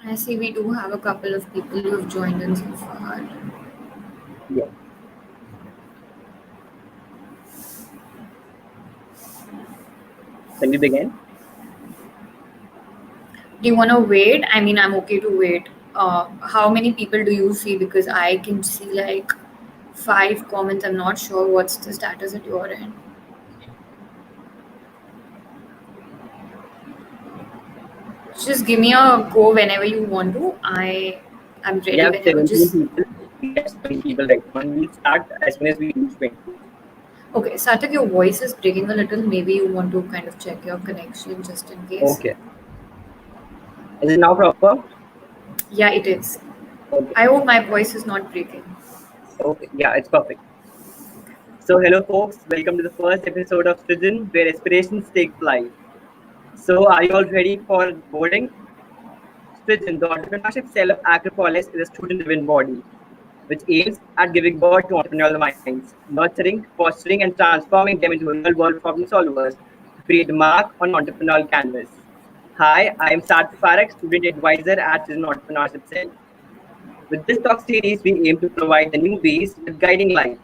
I see we do have a couple of people who have joined in so far. Yeah. Can we begin? Do you want to wait? I mean, I'm okay to wait. How many people do you see? Because I can see like 5 comments. I'm not sure what's the status at your end. Just give me a go whenever you want to. I'm We ready have whenever. 17 Just people. We have 17 people right now, and we'll start as soon as we reach 20. okay, Sarthak, your voice is breaking a little. Maybe you want to kind of check your connection just in case. Okay. Is it now proper? Yeah, it is. Okay. I hope my voice is not breaking. Okay. Yeah, it's perfect. So, hello, folks. Welcome to the first episode of Srijan, where aspirations take flight. So, are you all ready for boarding? Srijan, the entrepreneurship cell of Acropolis, is a student-driven body which aims at giving birth to entrepreneurial minds, nurturing, fostering, and transforming them into real-world problem solvers to create a mark on entrepreneurial canvas. Hi, I am Sarthak Parak, student advisor at Srijan Entrepreneurship Cell. With this talk series, we aim to provide the newbies with guiding light,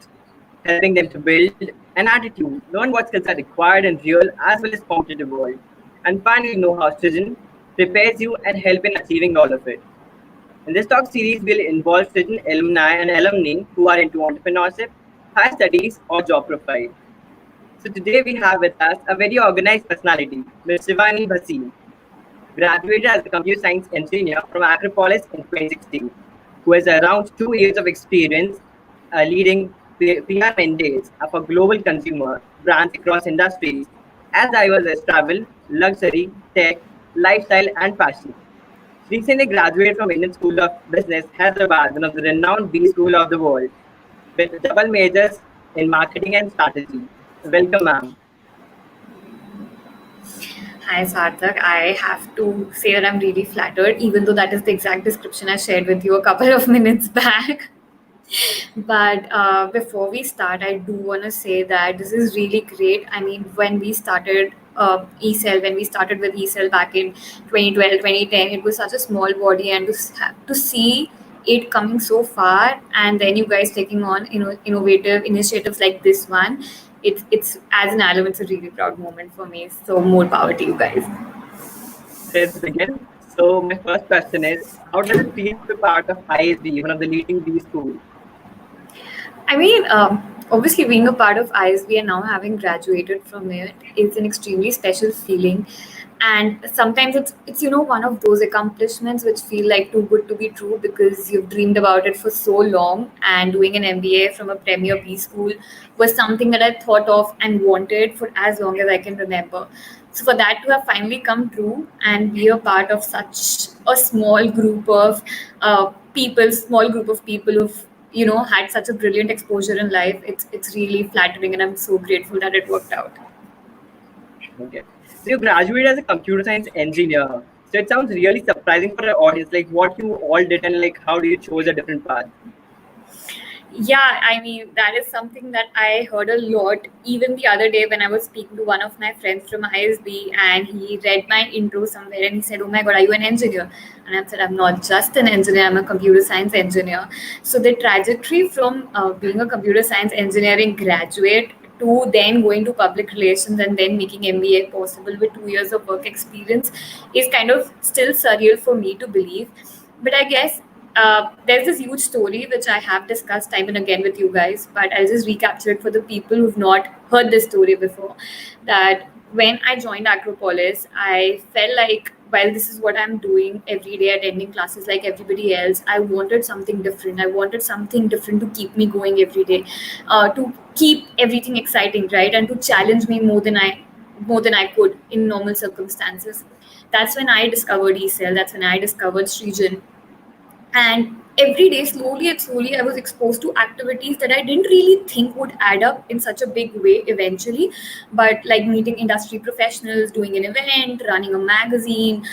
helping them to build an attitude, learn what skills are required in real as well as competitive world, and finally know how Srijan prepares you and help in achieving all of it. In this talk series, we'll involve certain alumni and alumni who are into entrepreneurship, higher studies, or job profile. So today we have with us a very organized personality, Ms. Shivani Bhasin, graduated as a computer science engineer from Acropolis in 2016, who has around 2 years of experience leading PR mandates for global consumer brands across industries as diverse as travel, luxury, tech, lifestyle, and fashion. She recently graduated from Indian School of Business, Hyderabad, one of the renowned B school of the world, with double majors in marketing and strategy. Welcome, ma'am. Hi, Sarthak. I have to say that I'm really flattered, even though that is the exact description I shared with you a couple of minutes back. But before we start, I do want to say that this is really great. I mean, when we started E-Cell, when we started with E-Cell back in 2012, 2010, it was such a small body, and to see it coming so far, and then you guys taking on innovative initiatives like this one, it's as an alum, it's a really proud moment for me. So more power to you guys. Let's begin. So, my first question is, how does it feel to be part of ISB, one of the leading B schools? I mean, obviously, being a part of ISB and now having graduated from it is an extremely special feeling. And sometimes it's one of those accomplishments which feel like too good to be true because you've dreamed about it for so long. And doing an MBA from a premier B school was something that I thought of and wanted for as long as I can remember. So for that to have finally come true and be a part of such a small group of people who've had such a brilliant exposure in life, it's really flattering, and I'm so grateful that it worked out. Okay. So, you graduated as a computer science engineer. So, it sounds really surprising for the audience, like what you all did and like how do you chose a different path? Yeah, I mean, that is something that I heard a lot. Even the other day, when I was speaking to one of my friends from ISB, and he read my intro somewhere and he said, "Oh my God, are you an engineer?" And I said, "I'm not just an engineer, I'm a computer science engineer." So, the trajectory from being a computer science engineering graduate to then going to public relations and then making MBA possible with 2 years of work experience is kind of still surreal for me to believe. But I guess there's this huge story which I have discussed time and again with you guys, but I'll just recapture it for the people who've not heard this story before. That when I joined Acropolis, I felt like while this is what I'm doing every day, attending classes like everybody else, I wanted something different. I wanted something different to keep me going every day, to keep everything exciting, right, and to challenge me more than I could in normal circumstances. That's when I discovered E-Cell. That's when I discovered Srijan. And every day, slowly and slowly, I was exposed to activities that I didn't really think would add up in such a big way eventually. But like meeting industry professionals, doing an event, running a magazine,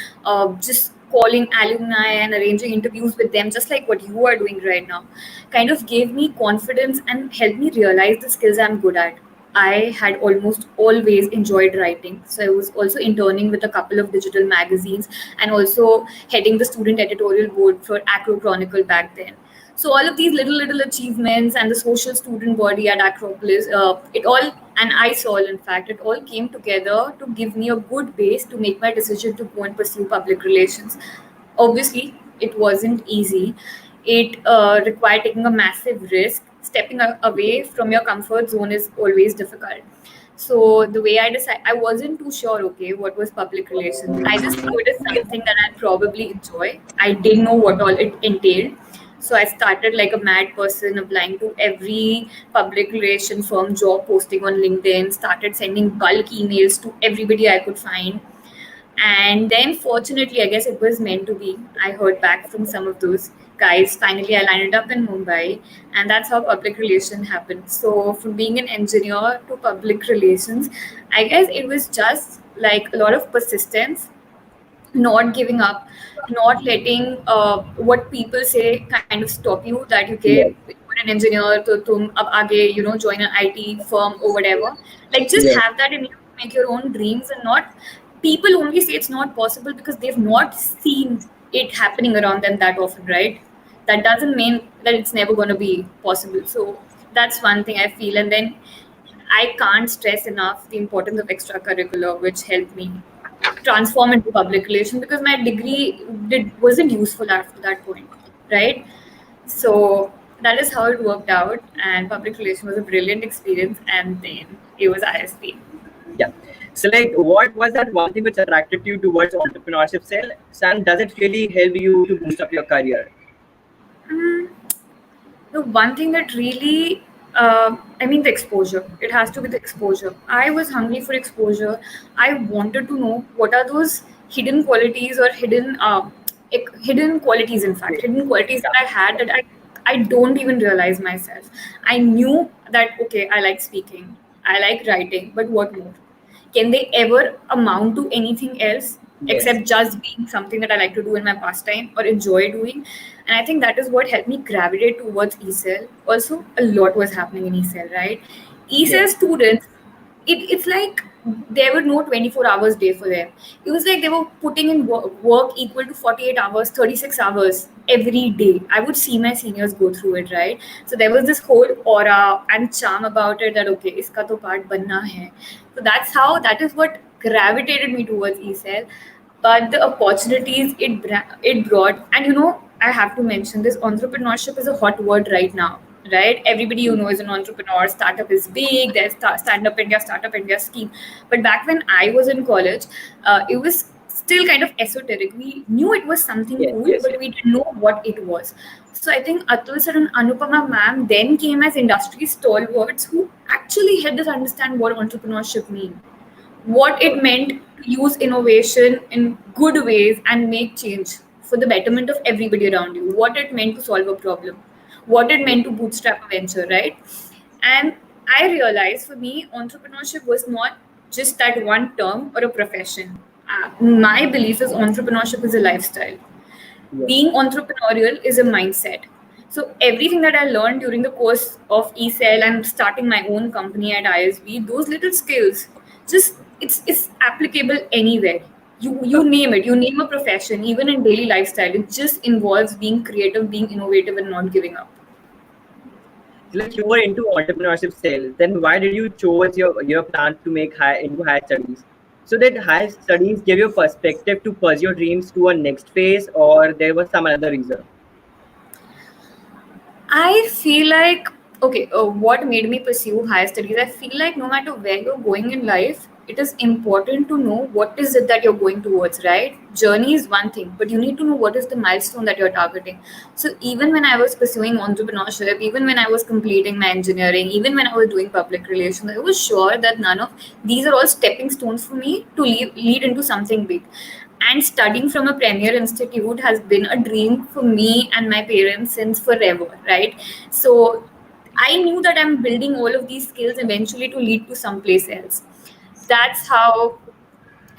just calling alumni and arranging interviews with them, just like what you are doing right now, kind of gave me confidence and helped me realize the skills I'm good at. I had almost always enjoyed writing. So I was also interning with a couple of digital magazines and also heading the student editorial board for Acropolis back then. So all of these little achievements and the social student body at Acropolis, it all, and I saw in fact, it all came together to give me a good base to make my decision to go and pursue public relations. Obviously, it wasn't easy. It required taking a massive risk. Stepping away from your comfort zone is always difficult. So the way I decided, I wasn't too sure, okay, what was public relations. I just knew it is something that I'd probably enjoy. I didn't know what all it entailed. So I started like a mad person, applying to every public relation firm job posting on LinkedIn, started sending bulk emails to everybody I could find. And then, fortunately, I guess it was meant to be. I heard back from some of those guys. Finally, I landed up in Mumbai, and that's how public relations happened. So, from being an engineer to public relations, I guess it was just like a lot of persistence, not giving up, not letting what people say kind of stop you. That you Yes. get you're an engineer, so tum ab aage, join an IT firm or whatever. Like just Yes. have that in you to make your own dreams, and not people only say it's not possible because they've not seen it happening around them that often, right? That doesn't mean that it's never going to be possible. So that's one thing I feel, and then I can't stress enough the importance of extracurricular, which helped me transform into public relations because my degree wasn't useful after that point, right? So that is how it worked out, and public relations was a brilliant experience, and then it was ISP. Yeah. So, like, what was that one thing which attracted you towards entrepreneurship, Cell? And does it really help you to boost up your career? Mm, The one thing that really, the exposure. It has to be the exposure. I was hungry for exposure. I wanted to know what are those hidden qualities or hidden qualities. In fact, Yes. hidden qualities that Yeah. I had that I don't even realize myself. I knew that okay, I like speaking, I like writing, but what more? Can they ever amount to anything else Yes. except just being something that I like to do in my pastime or enjoy doing? And I think that is what helped me gravitate towards E-Cell. Also, a lot was happening in E-Cell, right? E-Cell Yes. students, it's like there were no 24 hours day for them. It was like they were putting in work equal to 48 hours, 36 hours every day. I would see my seniors go through it, right? So there was this whole aura and charm about it that, okay, iska to part banna hai. So that is what gravitated me towards E-Cell. But the opportunities it brought, and I have to mention this: entrepreneurship is a hot word right now, right? Everybody is an entrepreneur. Startup is big. There's Stand Up India, Startup India scheme. But back when I was in college, it was still kind of esoteric. We knew it was something Yes. cool, Yes. but we didn't know what it was. So I think Atul sir and Anupama ma'am then came as industry stalwarts who actually helped us understand what entrepreneurship means, what it meant to use innovation in good ways and make change for the betterment of everybody around you, what it meant to solve a problem, what it meant to bootstrap a venture, right? And I realized for me, entrepreneurship was not just that one term or a profession. My belief is entrepreneurship is a lifestyle. Yes. Being entrepreneurial is a mindset. So everything that I learned during the course of E-Cell and starting my own company at ISB, those little skills, just it's applicable anywhere. You name it, you name a profession, even in daily lifestyle. It just involves being creative, being innovative, and not giving up. So, like, you were into entrepreneurship sales, then why did you chose your plan to make higher studies? So did higher studies give you perspective to pursue your dreams to a next phase, or there was some other reason? I feel like, okay, what made me pursue higher studies? I feel like no matter where you're going in life, it is important to know what is it that you're going towards, right? Journey is one thing, but you need to know what is the milestone that you're targeting. So even when I was pursuing entrepreneurship, even when I was completing my engineering, even when I was doing public relations, I was sure that none of these are all stepping stones for me to lead into something big. And studying from a premier institute has been a dream for me and my parents since forever, right? So I knew that I'm building all of these skills eventually to lead to someplace else. That's how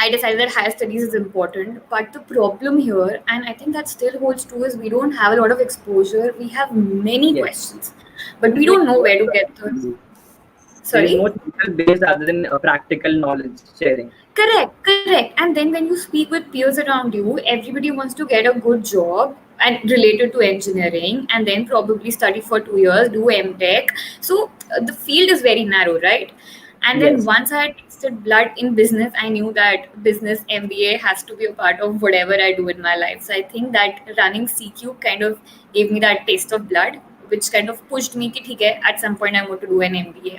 I decided that higher studies is important. But the problem here, and I think that still holds true, is we don't have a lot of exposure. We have many Yes. questions, but we Like, don't know what where to get questions them. do you? There is Sorry. more theoretical based rather than practical knowledge sharing. Correct. And then when you speak with peers around you, everybody wants to get a good job and related to engineering, and then probably study for 2 years, do MTech. So the field is very narrow, right? And then Yes. once I had tasted blood in business, I knew that business MBA has to be a part of whatever I do in my life. So I think that running CQ kind of gave me that taste of blood, which kind of pushed me ki, "ठीक है, at some point I want to do an MBA."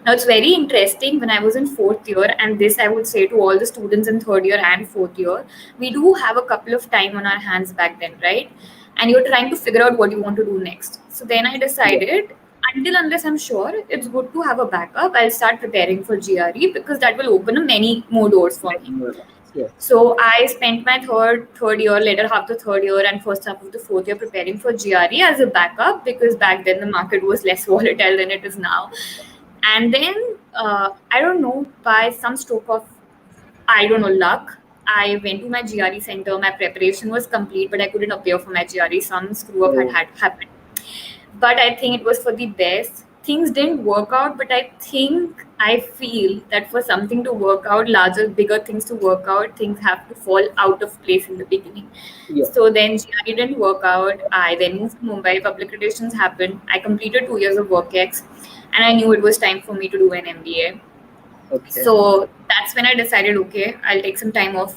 Now it's very interesting. When I was in fourth year, and this I would say to all the students in third year and fourth year, we do have a couple of time on our hands back then, right? And you're trying to figure out what you want to do next. So then I Yes. decided, until unless I'm sure, it's good to have a backup. I'll start preparing for GRE because that will open many more doors for me. Yes. So I spent my third year, later half the third year and first half of the fourth year preparing for GRE as a backup, because back then the market was less volatile than it is now. And then I don't know, by some stroke of, I don't know, luck, I went to my GRE center. My preparation was complete, but I couldn't appear for my GRE. Some screw up had happened. But I think it was for the best. Things didn't work out, but I feel that for something to work out, larger, bigger things to work out, things have to fall out of place in the beginning. Yes. So then GRE didn't work out. I then moved to Mumbai. Public relations happened. I completed 2 years of WorkX, and I knew it was time for me to do an MBA. Okay. So that's when I decided, okay, I'll take some time off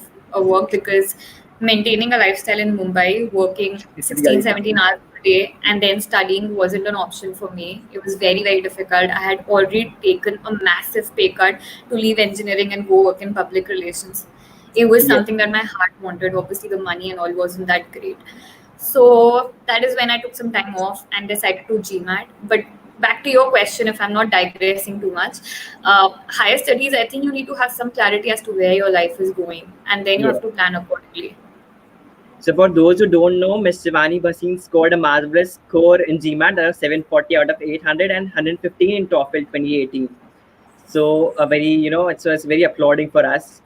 work, because maintaining a lifestyle in Mumbai, working 16, 17 hours a day, and then studying wasn't an option for me. It was very, very difficult. I had already taken a massive pay cut to leave engineering and go work in public relations. It was Yes. something that my heart wanted. Obviously, the money and all wasn't that great. So that is when I took some time off and decided to GMAT. But back to your question, if I'm not digressing too much, higher studies, I think you need to have some clarity as to where your life is going, and then you Yes. have to plan accordingly. So for those who don't know, Miss Shivani Bhasin scored a marvelous score in GMAT, that was 740 out of 800 and 115 in TOEFL 2018. So a very, it's very applauding for us.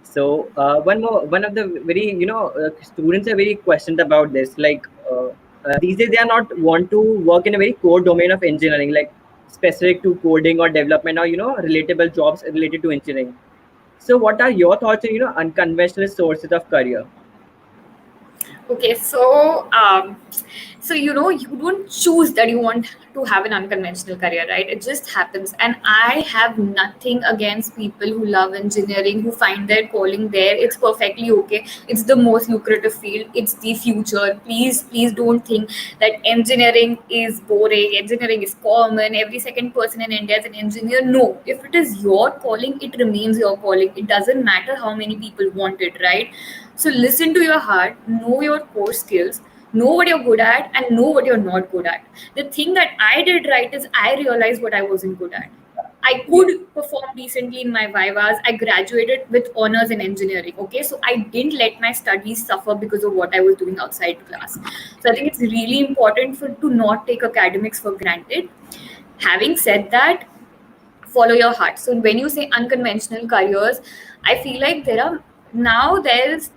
So one of the very, students are very questioned about this. Like these days, they are not want to work in a very core domain of engineering, like specific to coding or development, or relatable jobs related to engineering. So what are your thoughts on unconventional sources of career? Okay, so you don't choose that you want to have an unconventional career, right? It just happens. And I have nothing against people who love engineering, who find their calling there. It's perfectly okay. It's the most lucrative field. It's the future. Please don't think that engineering is boring. Engineering is common. Every second person in India is an engineer. No, if it is your calling, it remains your calling. It doesn't matter how many people want it, right? So listen to your heart, know your core skills, know what you're good at, and know what you're not good at. The thing that I did right is I realized what I wasn't good at. I could perform decently in my vivas. I graduated with honors in engineering. Okay, so I didn't let my studies suffer because of what I was doing outside class. So I think it's really important to not take academics for granted. Having said that, follow your heart. So when you say unconventional careers, I feel like there's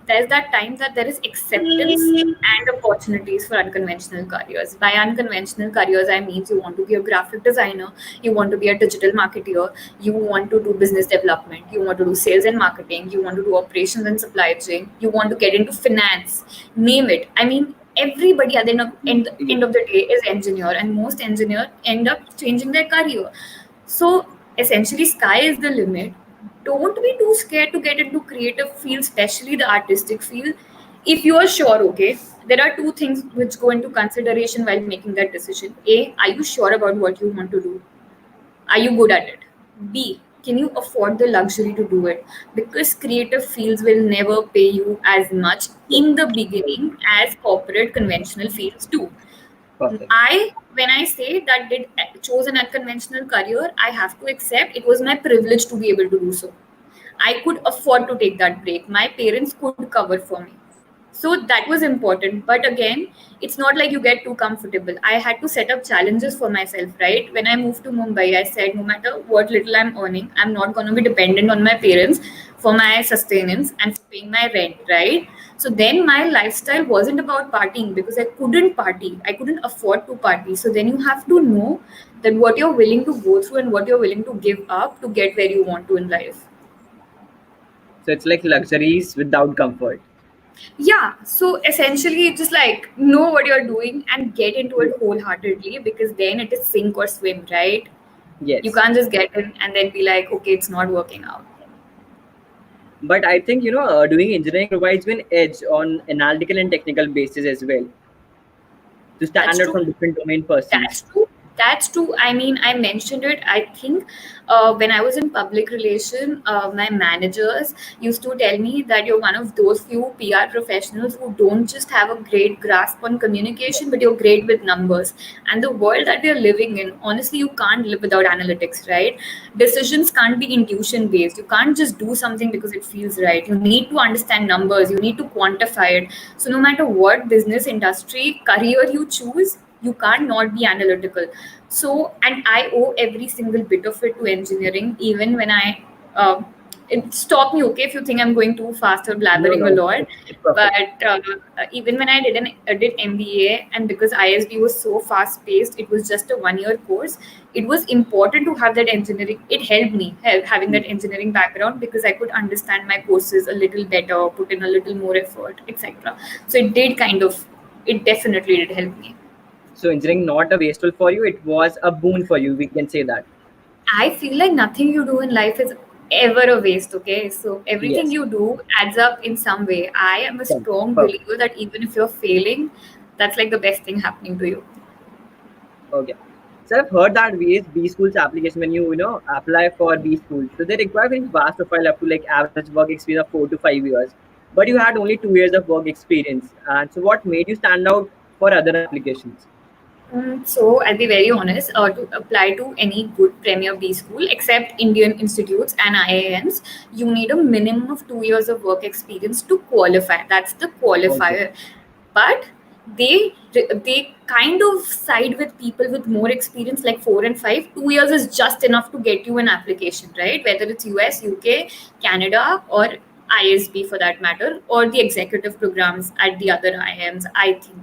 that time that there is acceptance and opportunities for unconventional careers. By unconventional careers, I mean you want to be a graphic designer, you want to be a digital marketer, you want to do business development, you want to do sales and marketing, you want to do operations and supply chain, you want to get into finance, name it. I mean, everybody at the end of the day is engineer, and most engineers end up changing their career. So essentially, sky is the limit. Don't be too scared to get into creative field, especially the artistic field. If you are sure, okay, there are two things which go into consideration while making that decision. A, are you sure about what you want to do? Are you good at it? B, can you afford the luxury to do it? Because creative fields will never pay you as much in the beginning as corporate conventional fields do. Perfect. When I say that did chose an unconventional career, I have to accept it was my privilege to be able to do so. I could afford to take that break. My parents could cover for me. So that was important. But again, it's not like you get too comfortable. I had to set up challenges for myself, right? When I moved to Mumbai, I said no matter what little I'm earning, I'm not going to be dependent on my parents for my sustenance and for paying my rent, right? So then my lifestyle wasn't about partying because I couldn't party. I couldn't afford to party. So then you have to know that what you're willing to go through and what you're willing to give up to get where you want to in life. So it's like luxuries without comfort. Yeah, so essentially just like know what you're doing and get into Yeah. it wholeheartedly, because then it is sink or swim, right? You Yes. can't just get in and then be like, okay, it's not working out. But I think, doing engineering provides you an edge on analytical and technical basis as well to stand That's out true. from different domain persons. That's true. That's true. I mean, I mentioned it. I think when I was in public relation, my managers used to tell me that you're one of those few PR professionals who don't just have a great grasp on communication, but you're great with numbers. And the world that we're living in, honestly, you can't live without analytics, right? Decisions can't be intuition based. You can't just do something because it feels right. You need to understand numbers. You need to quantify it. So no matter what business industry career you choose, you can't not be analytical. So, and I owe every single bit of it to engineering. Even when uh, stop me, okay, if you think I'm going too fast or No, blabbering a no, lot. it's perfect. But even when I did MBA, and because ISB was so fast paced, it was just a 1 year course. It was important to have that engineering. It helped me having Mm. that engineering background, because I could understand my courses a little better, put in a little more effort, etc. So it definitely did help me. So engineering not a wasteful for you, it was a boon for you. We can say that. I feel like nothing you do in life is ever a waste, okay? So everything Yes. you do adds up in some way. I am a strong Perfect. believer that even if you're failing, that's like the best thing happening to you. Okay. So I've heard that VS B schools application when you apply for B schools. So they require very vast profile up to like average work experience of 4 to 5 years. But you had only 2 years of work experience. And so what made you stand out for other applications? So I'll be very honest. To apply to any good Premier B school, except Indian institutes and IIMs, you need a minimum of 2 years of work experience to qualify. That's the Okay. qualifier. But they kind of side with people with more experience, like 4 and 5. 2 years is just enough to get you an application, right? Whether it's US, UK, Canada, or ISB for that matter, or the executive programs at the other IIMs, I think.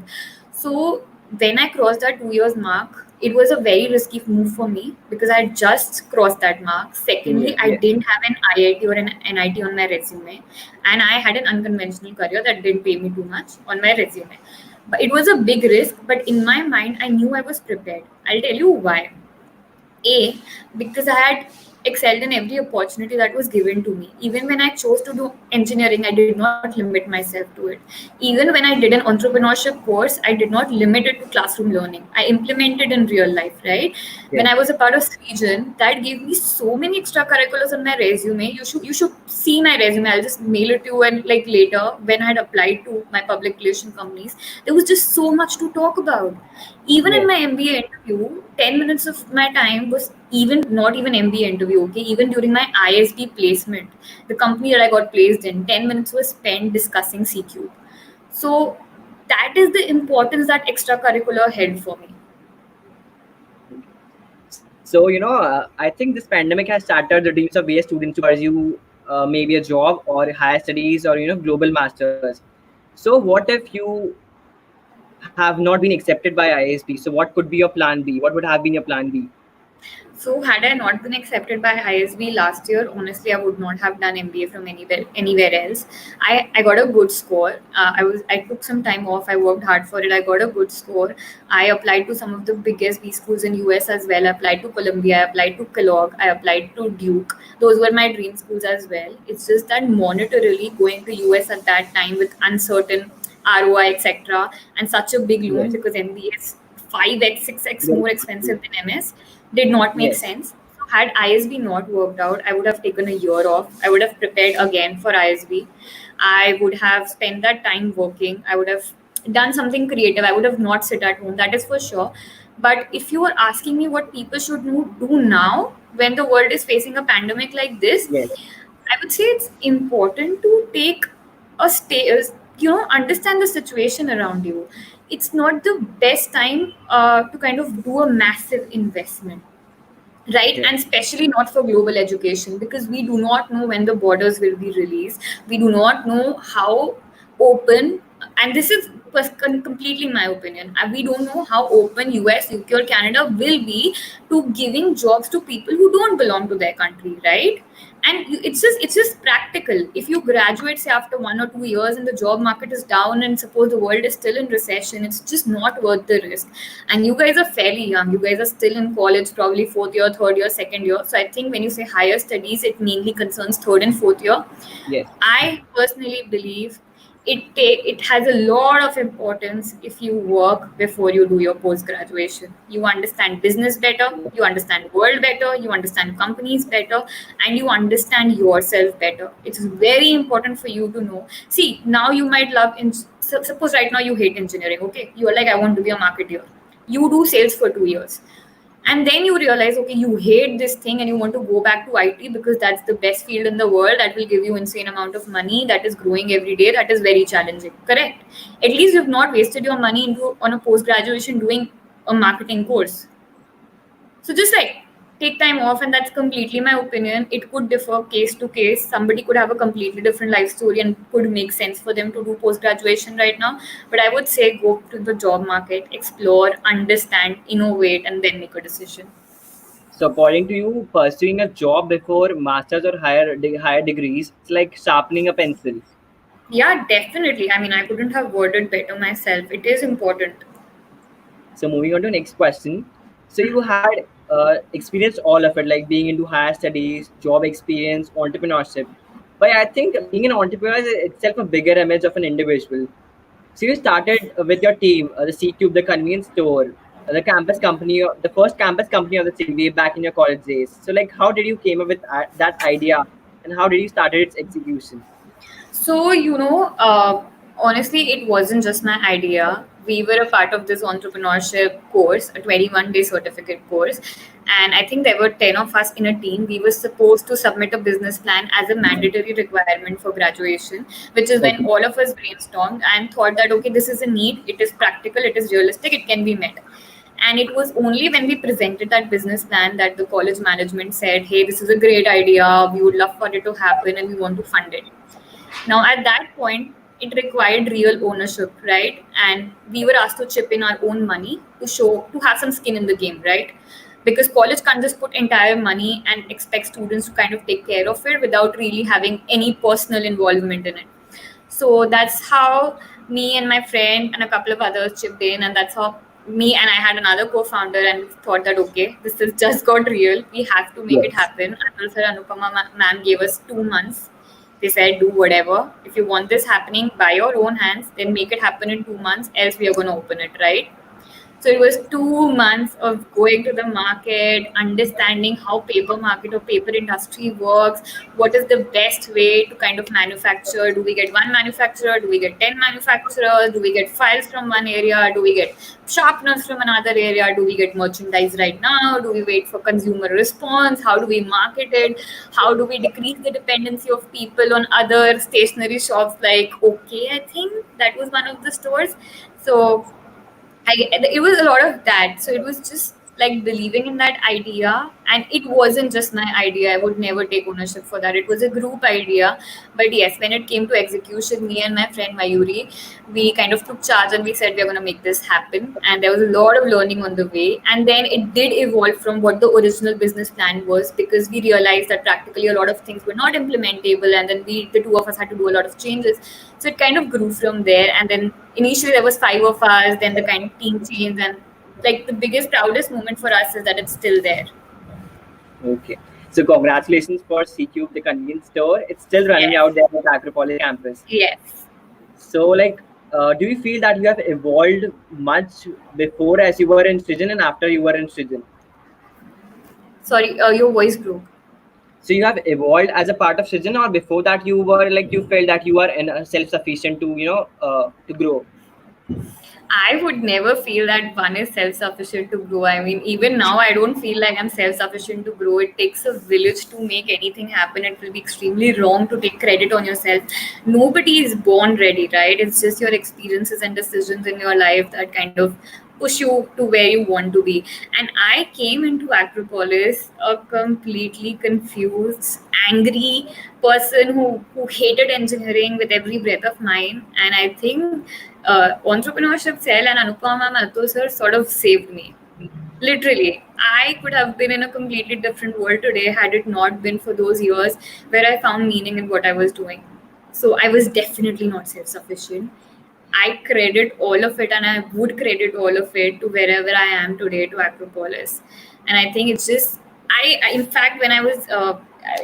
So when I crossed that 2 years mark, it was a very risky move for me because I had just crossed that mark. Secondly, Yeah, I yes. didn't have an IIT or an NIT on my resume, and I had an unconventional career that didn't pay me too much on my resume. But it was a big risk, but in my mind, I knew I was prepared. I'll tell you why. A, because I had excelled in every opportunity that was given to me. Even when I chose to do engineering, I did not limit myself to it. Even when I did an entrepreneurship course, I did not limit it to classroom learning. I implemented in real life, right? When Yes. I was a part of Srijan, that gave me so many extracurriculars on my resume. You should see my resume. I'll just mail it to you, and like later when I had applied to my public relation companies, there was just so much to talk about. Even in Yes. my MBA interview, 10 minutes of my time was even not even MBA interview, okay? Even during my ISB placement, the company that I got placed in, 10 minutes was spent discussing CQ. So that is the importance that extracurricular held for me. So I think this pandemic has shattered the dreams of VS students to pursue maybe a job or higher studies or global masters. So what if you have not been accepted by ISP? So what could be your plan B? What would have been your plan B? So had I not been accepted by ISB last year, honestly, I would not have done MBA from anywhere else. I got a good score. I took some time off. I worked hard for it. I got a good score. I applied to some of the biggest B schools in US as well. I applied to Columbia. I applied to Kellogg. I applied to Duke. Those were my dream schools as well. It's just that monetarily going to US at that time with uncertain ROI, etc., and such a big loan Yes. because MBA is 5x, 6x Very more true. expensive than MS, did not make Yes. sense. So had ISB not worked out, I would have taken a year off. I would have prepared again for ISB. I would have spent that time working. I would have done something creative. I would have not sit at home. That is for sure. But if you are asking me what people should do now when the world is facing a pandemic like this, Yes. I would say it's important to take a stay. understand the situation around you. It's not the best time to kind of do a massive investment, right? Yeah. And especially not for global education, because we do not know when the borders will be released. We do not know how open, and this is completely my opinion, and we don't know how open US, UK or Canada will be to giving jobs to people who don't belong to their country, right? And it's just practical. If you graduate, say, after 1 or 2 years and the job market is down, and suppose the world is still in recession, it's just not worth the risk. And you guys are fairly young. You guys are still in college, probably fourth year, third year, second year. So I think when you say higher studies, it mainly concerns third and fourth year. Yes. I personally believe it has a lot of importance if you work before you do your post graduation. You understand business better, you understand world better, you understand companies better, and you understand yourself better. It's very important for you to know. See, now you might love suppose right now you hate engineering. Okay, you are like, I want to be a marketer. You do sales for 2 years, and then you realize, okay, you hate this thing and you want to go back to IT because that's the best field in the world, that will give you insane amount of money, that is growing every day, that is very challenging, correct? At least you've not wasted your money into on a post graduation doing a marketing course. So just like take time off, and that's completely my opinion. It could differ case to case. Somebody could have a completely different life story and could make sense for them to do post graduation right now. But I would say go to the job market, explore, understand, innovate, and then make a decision. So according to you, pursuing a job before masters or higher degrees, it's like sharpening a pencil. Yeah, definitely. I mean, I couldn't have worded better myself. It is important. So moving on to next question. So you had experienced all of it, like being into higher studies, job experience, entrepreneurship. But I think being an entrepreneur is itself a bigger image of an individual. So you started with your team, the C-Cube, the convenience store, the campus company, the first campus company of the city way back in your college days. So like, how did you came up with that idea, and how did you started its execution? So, honestly, it wasn't just my idea. We were a part of this entrepreneurship course, a 21-day certificate course. And I think there were 10 of us in a team. We were supposed to submit a business plan as a mandatory requirement for graduation, which is when Okay. all of us brainstormed and thought that, okay, this is a need, it is practical, it is realistic, it can be met. And it was only when we presented that business plan that the college management said, hey, this is a great idea, we would love for it to happen, and we want to fund it. Now, at that point, it required real ownership, right? And we were asked to chip in our own money to have some skin in the game, right? Because college can't just put entire money and expect students to kind of take care of it without really having any personal involvement in it. So that's how me and my friend and a couple of others chipped in, and that's how me and I had another co-founder, and thought that, okay, this has just got real. We have to make it Yes. happen. And Sir Anupama ma'am gave us 2 months. They said, do whatever. If you want this happening by your own hands, then make it happen in 2 months, else we are going to open it, right? So it was 2 months of going to the market, understanding how paper market or paper industry works, what is the best way to kind of manufacture. Do we get one manufacturer? Do we get 10 manufacturers? Do we get files from one area? Do we get sharpeners from another area? Do we get merchandise right now? Do we wait for consumer response? How do we market it? How do we decrease the dependency of people on other stationery shops? Like, okay, I think that was one of the stores. So it was a lot of that. So it was just like believing in that idea, and it wasn't just my idea. I would never take ownership for that. It was a group idea. But yes, when it came to execution, me and my friend Mayuri, we kind of took charge and we said we're going to make this happen. And there was a lot of learning on the way. And then it did evolve from what the original business plan was, because we realized that practically a lot of things were not implementable. And then the two of us had to do a lot of changes. So it kind of grew from there. And then initially there was 5 of us, then the kind of team changed, and like the biggest proudest moment for us is that it's still there. Okay. So congratulations for C-Cube, the convenience store. It's still running Yes. out there at Acropolis campus. Yes. So like, do you feel that you have evolved much before as you were in Srijan and after you were in Srijan? Sorry, your voice broke. So you have evolved as a part of Srijan, or before that you were like you felt that you are self-sufficient to to grow? I would never feel that one is self-sufficient to grow. I mean, even now, I don't feel like I'm self-sufficient to grow. It takes a village to make anything happen. It will be extremely wrong to take credit on yourself. Nobody is born ready, right? It's just your experiences and decisions in your life that kind of push you to where you want to be. And I came into Acropolis a completely confused, angry person who hated engineering with every breath of mine. And I think Entrepreneurship Cell and Anupama Mathur sir sort of saved me. Literally, I could have been in a completely different world today had it not been for those years where I found meaning in what I was doing. So I was definitely not self sufficient. I credit all of it and I would credit all of it to wherever I am today, to Acropolis. And I think it's just, in fact, when I was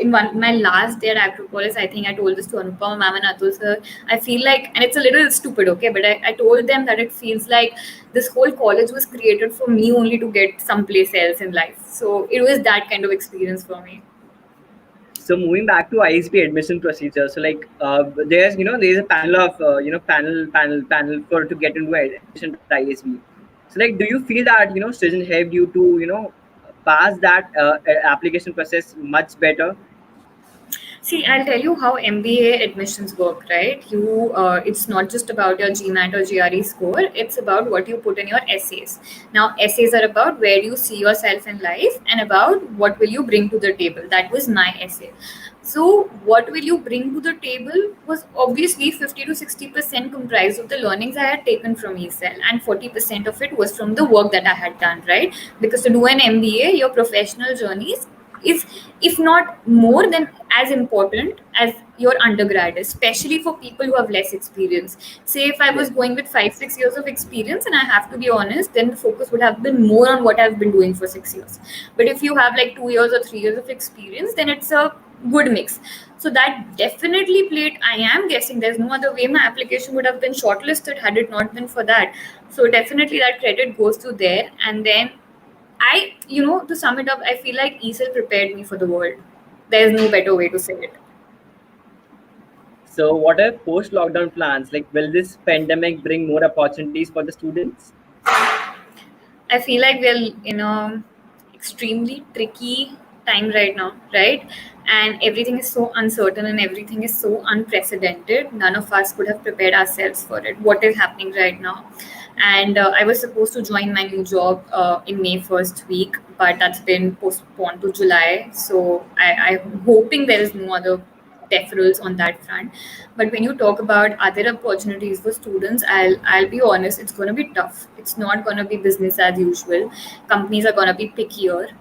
my last day at Acropolis, I think I told this to Anupama ma'am and Atul sir. I feel like, and it's a little stupid, okay, but I told them that it feels like this whole college was created for me only to get someplace else in life. So it was that kind of experience for me. So moving back to ISP admission procedures, so like there's a panel of panel for to get into admission to ISB. So like, do you feel that Srijan helped you to pass that application process much better? See, I'll tell you how MBA admissions work, right? It's not just about your GMAT or GRE score. It's about what you put in your essays. Now, essays are about where you see yourself in life and about what will you bring to the table. That was my essay. So, what will you bring to the table was obviously 50 to 60% comprised of the learnings I had taken from E-Cell, and 40% of it was from the work that I had done, right? Because to do an MBA, your professional journeys is, if not more than as important as your undergrad is, especially for people who have less experience. Say if I was Yes. going with 5-6 years of experience, and I have to be honest, then the focus would have been more on what I've been doing for 6 years. But if you have like 2 years or 3 years of experience, then it's a good mix. So that definitely played. I am guessing there's no other way my application would have been shortlisted had it not been for that. So definitely that credit goes to there. And then to sum it up, I feel like E-Cell prepared me for the world. There's no better way to say it. So what are post lockdown plans? Like, will this pandemic bring more opportunities for the students? I feel like we're in a extremely tricky time right now, right? And everything is so uncertain and everything is so unprecedented. None of us could have prepared ourselves for it. What is happening right now? And I was supposed to join my new job in May first week, but that's been postponed to July. So I'm hoping there is no other deferrals on that front. But when you talk about other opportunities for students, I'll be honest, it's going to be tough. It's not going to be business as usual. Companies are going to be pickier.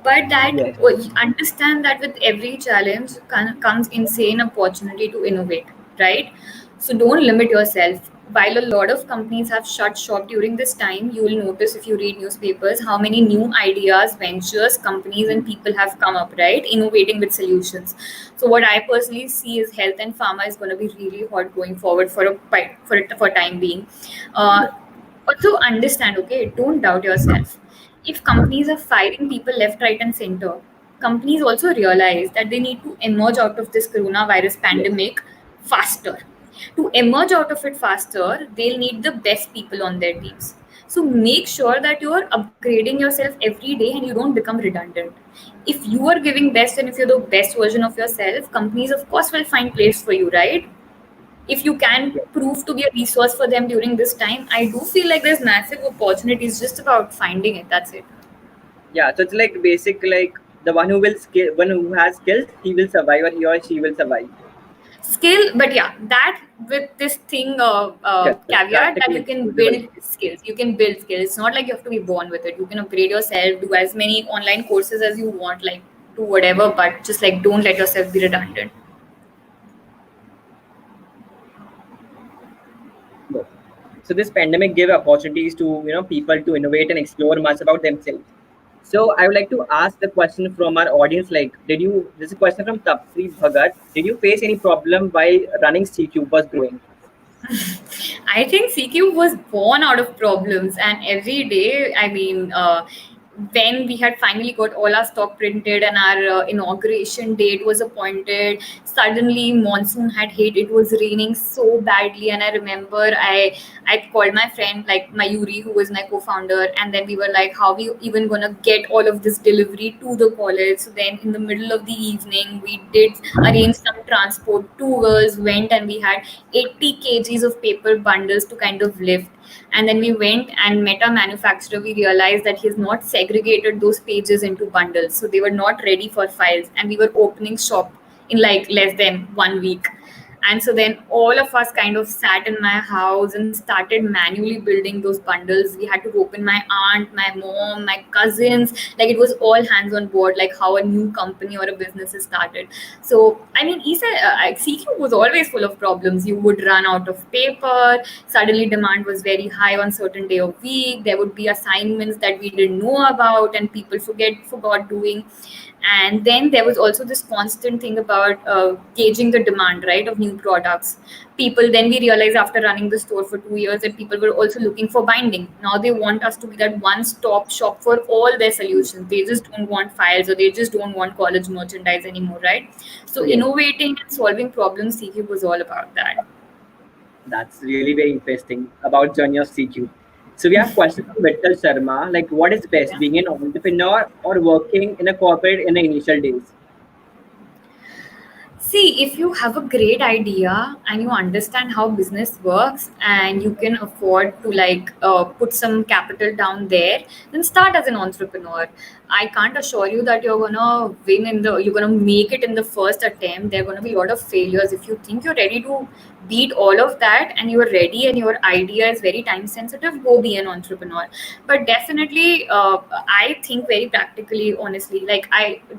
But that Yes. understand that with every challenge comes insane opportunity to innovate, right? So don't limit yourself. While a lot of companies have shut shop during this time, you will notice if you read newspapers how many new ideas, ventures, companies, and people have come up, right? Innovating with solutions. So what I personally see is health and pharma is going to be really hot going forward for time being. Uh, Also understand, okay, don't doubt yourself. If companies are firing people left, right, and center, companies also realize that they need to emerge out of this coronavirus Yes. pandemic faster. To emerge out of it faster, they'll need the best people on their teams. So make sure that you're upgrading yourself every day and you don't become redundant. If you are giving best and if you're the best version of yourself, companies of course will find place for you, right? If you can Yes. prove to be a resource for them during this time, I do feel like there's massive opportunities, just about finding it. That's it. Yeah. So it's like basic, like the one who has skills, he will survive, or he or she will survive. Skill, but yeah, that with this thing Yes. caveat that you Practically, can will be build very good. skills. You can build skills. It's not like you have to be born with it. You can upgrade yourself, do as many online courses as you want, like do whatever, but just like don't let yourself be redundant. Yes. So this pandemic gave opportunities to people to innovate and explore much about themselves. So I would like to ask the question from our audience. Like, did you? This is a question from Tapsri Bhagat. Did you face any problem while running CQ was growing? I think CQ was born out of problems, and every day, I mean, when we had finally got all our stock printed and our inauguration date was appointed, suddenly monsoon had hit. It was raining so badly, and I remember I called my friend, like Mayuri, who was my co-founder, and then we were like, how we even gonna get all of this delivery to the college? So then in the middle of the evening, we did arrange some transport. Two girls went, and we had 80 kgs of paper bundles to kind of lift. And then we went and met a manufacturer. We realized that he's not segregated those pages into bundles, so they were not ready for files, and we were opening shop in like less than 1 week. And so then all of us kind of sat in my house and started manually building those bundles. We had to open my aunt, my mom, my cousins. Like it was all hands on board, like how a new company or a business is started. So, I mean, CQ was always full of problems. You would run out of paper. Suddenly, demand was very high on certain day of week. There would be assignments that we didn't know about, and people forgot doing. And then there was also this constant thing about gauging the demand, right, of new products. People, then we realized after running the store for 2 years that people were also looking for binding. Now they want us to be that one stop shop for all their solutions. They just don't want files, or they just don't want college merchandise anymore, right? So Yes. innovating and solving problems, CQ was all about that. That's really very interesting about journey of CQ. So we have question from Vittal Sharma, like what is best, Yeah. being an entrepreneur or working in a corporate in the initial days? See, if you have a great idea and you understand how business works and you can afford to put some capital down there, then start as an entrepreneur. I can't assure you that you're gonna make it in the first attempt. There are gonna be a lot of failures. If you think you're ready to beat all of that and you're ready and your idea is very time sensitive, go be an entrepreneur. But definitely, I think very practically, honestly.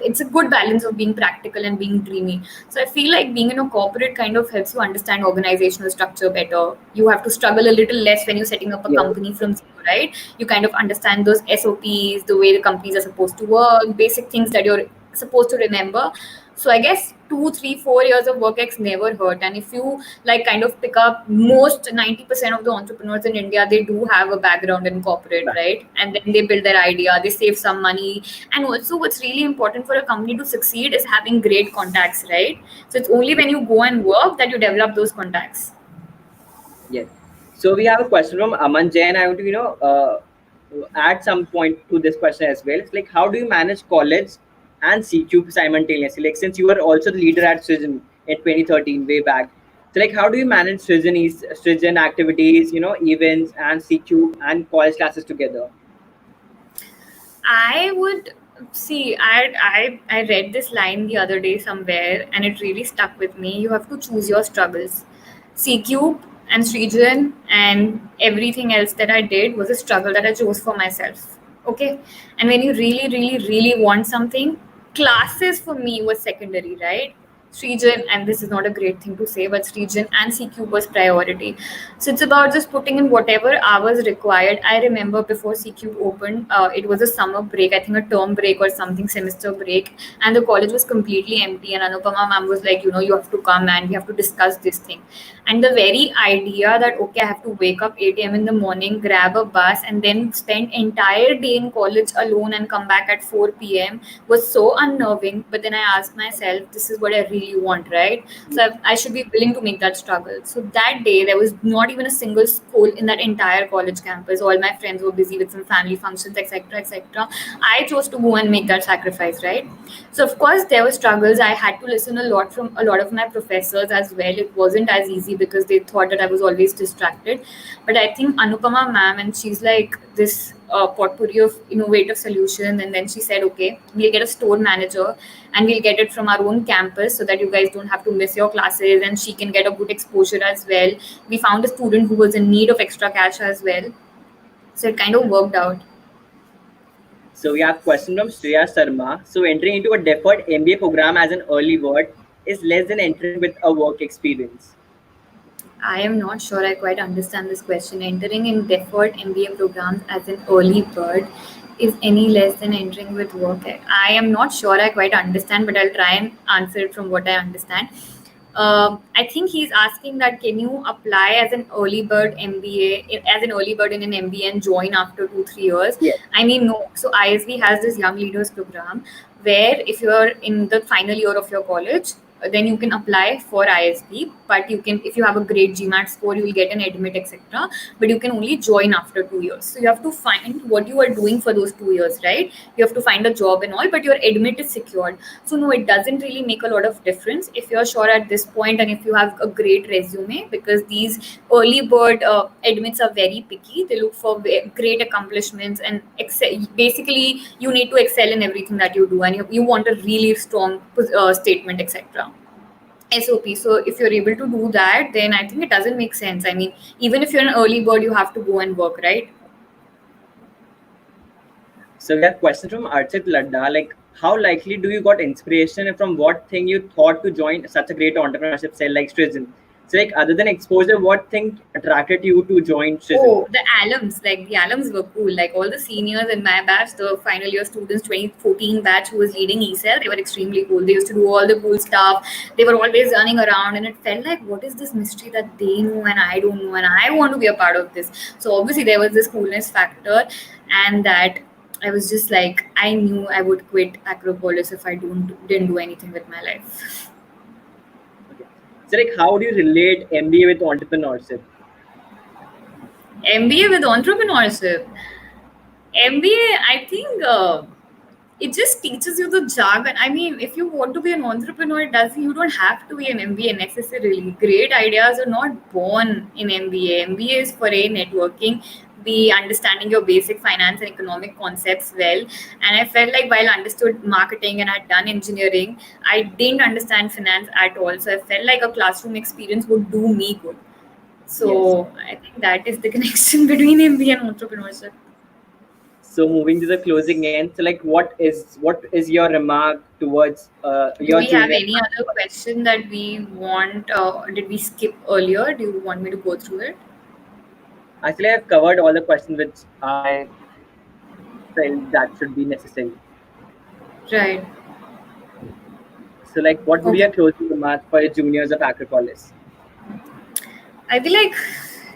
It's a good balance of being practical and being dreamy. So I feel like being in a corporate kind of helps you understand organizational structure better. You have to struggle a little less when you're setting up a Yes. company from zero, right? You kind of understand those SOPs, the way the companies are supposed to work, basic things that you're supposed to remember. So I guess 2, 3, 4 years of work ex never hurt. And if you kind of pick up, most 90% of the entrepreneurs in India, they do have a background in corporate, Right. right? And then they build their idea, they save some money. And also what's really important for a company to succeed is having great contacts, right? So it's only when you go and work that you develop those contacts. Yes. So we have a question from Aman Jain. I want to, add some point to this question as well. It's like, how do you manage college and CQ simultaneously? Like, since you were also the leader at Srijan in 2013, way back. So, like, how do you manage Srijan activities, events and CQ and college classes together? I would see. I read this line the other day somewhere, and it really stuck with me. You have to choose your struggles. CQ and Srijan and everything else that I did was a struggle that I chose for myself. Okay, and when you really, really, really want something, classes for me was secondary, right? Srijan, and this is not a great thing to say, but Srijan and CQ was priority. So it's about just putting in whatever hours required. I remember before CQ opened, it was a summer break, I think a term break or something, semester break, and the college was completely empty. And Anupama ma'am was like, you have to come and we have to discuss this thing. And the very idea that, okay, I have to wake up 8 a.m. in the morning, grab a bus, and then spend entire day in college alone and come back at 4 p.m. was so unnerving. But then I asked myself, this is what I really want, right? So I should be willing to make that struggle. So that day, there was not even a single school in that entire college campus. All my friends were busy with some family functions, etc., etc. I chose to go and make that sacrifice, right? So of course, there were struggles. I had to listen a lot from a lot of my professors as well. It wasn't as easy because they thought that I was always distracted. But I think Anupama ma'am, and she's like this potpourri of innovative solutions. And then she said, okay, we'll get a store manager and we'll get it from our own campus so that you guys don't have to miss your classes, and she can get a good exposure as well. We found a student who was in need of extra cash as well. So it kind of worked out. So we have question from Shreya Sharma. So entering into a deferred MBA program as an early bird is less than entering with a work experience. I am not sure I quite understand this question. Entering in deferred MBA programs as an early bird is any less than entering with work. I am not sure I quite understand, but I'll try and answer it from what I understand. I think he's asking that can you apply as an early bird MBA, as an early bird in an MBA and join after 2-3 years? Yes. I mean, no. So ISB has this young leaders program where if you're in the final year of your college, then you can apply for ISB. But you can, if you have a great GMAT score, you will get an admit, etc. But you can only join after 2 years. So you have to find what you are doing for those 2 years, right? You have to find a job and all, but your admit is secured. So no, it doesn't really make a lot of difference if you're sure at this point and if you have a great resume, because these early bird admits are very picky. They look for great accomplishments and basically you need to excel in everything that you do, and you want a really strong statement, etc. SOP. So if you're able to do that, then I think it doesn't make sense. I mean, even if you're an early bird, you have to go and work, right? So we have question from Archit Ladda, like how likely do you got inspiration and from what thing you thought to join such a great entrepreneurship cell like Srijan? So like other than exposure, what thing attracted you to join Srijan? Oh, the alums, like the alums were cool. Like all the seniors in my batch, the final year students, 2014 batch who was leading E-Cell, they were extremely cool. They used to do all the cool stuff. They were always running around, and it felt like, what is this mystery that they know and I don't know, and I want to be a part of this. So obviously there was this coolness factor, and that I was just like, I knew I would quit Acropolis if I didn't do anything with my life. Okay. So like how do you relate MBA with entrepreneurship? MBA with entrepreneurship. MBA, I think it just teaches you the jargon. I mean, if you want to be an entrepreneur, you don't have to be an MBA necessarily. Great ideas are not born in MBA. MBA is for A, networking, B, understanding your basic finance and economic concepts well. And I felt like while I understood marketing and I'd done engineering, I didn't understand finance at all. So I felt like a classroom experience would do me good. So I think that is the connection between MBA and entrepreneurship. So moving to the closing end, so like what is your remark towards Do your we have junior? any other question that we want? Did we skip earlier? Do you want me to go through it? Actually, I've covered all the questions which I felt that should be necessary. Right. So like what would be your closing remark for your juniors of Acropolis? I feel like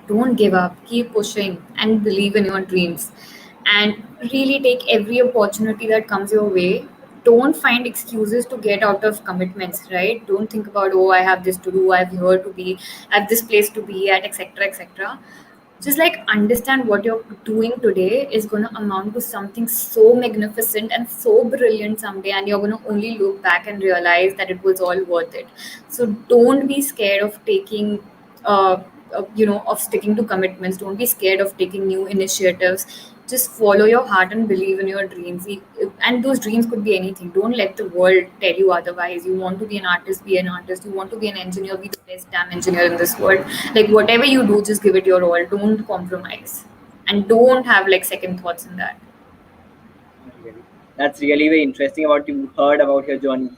don't give up, keep pushing, and believe in your dreams. And really take every opportunity that comes your way. Don't find excuses to get out of commitments, right? Don't think about, oh, I have this to do, I have here to be, I have this place to be at, etc., etc. Just like understand what you're doing today is going to amount to something so magnificent and so brilliant someday, and you're going to only look back and realize that it was all worth it. So don't be scared of taking of sticking to commitments. Don't be scared of taking new initiatives. Just follow your heart and believe in your dreams. And those dreams could be anything. Don't let the world tell you otherwise. You want to be an artist, be an artist. You want to be an engineer, be the best damn engineer in this world. Like whatever you do, just give it your all. Don't compromise. And don't have like second thoughts in that. That's really very interesting about you heard about your journey.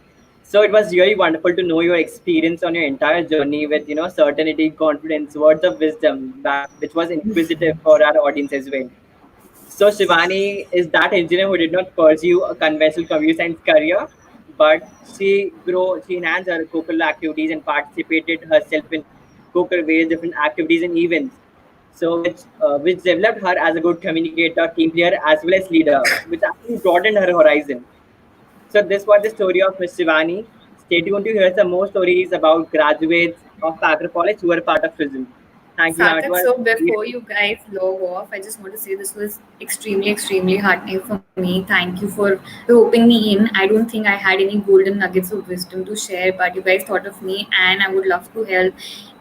So it was really wonderful to know your experience on your entire journey with certainty, confidence, words of wisdom that which was inquisitive for our audience as well. So Shivani is that engineer who did not pursue a conventional computer science career, but she enhanced her co-curricular activities and participated herself in co-curricular various different activities and events. So which developed her as a good communicator, team player, as well as leader, which actually broadened her horizon. So this was the story of Miss Shivani. Stay tuned to hear some more stories about graduates of Acropolis who are part of Prism. Thank you. Sarthak, so before you guys log off, I just want to say this was extremely, extremely heartening for me. Thank you for roping me in. I don't think I had any golden nuggets of wisdom to share, but you guys thought of me, and I would love to help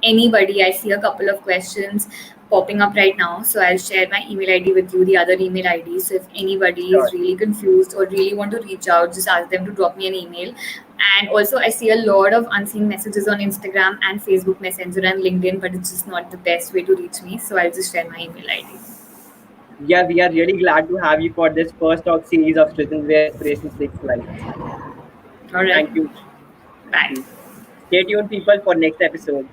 anybody. I see a couple of questions popping up right now, so I'll share my email ID with you, the other email ID. So if anybody is really confused or really want to reach out, just ask them to drop me an email. And also, I see a lot of unseen messages on Instagram and Facebook Messenger and LinkedIn, but it's just not the best way to reach me. So I'll just share my email ID. Yeah, we are really glad to have you for this first talk series of Srijan where Aspirations takes flight. All right. Thank you. Bye. Stay tuned, people, for next episode.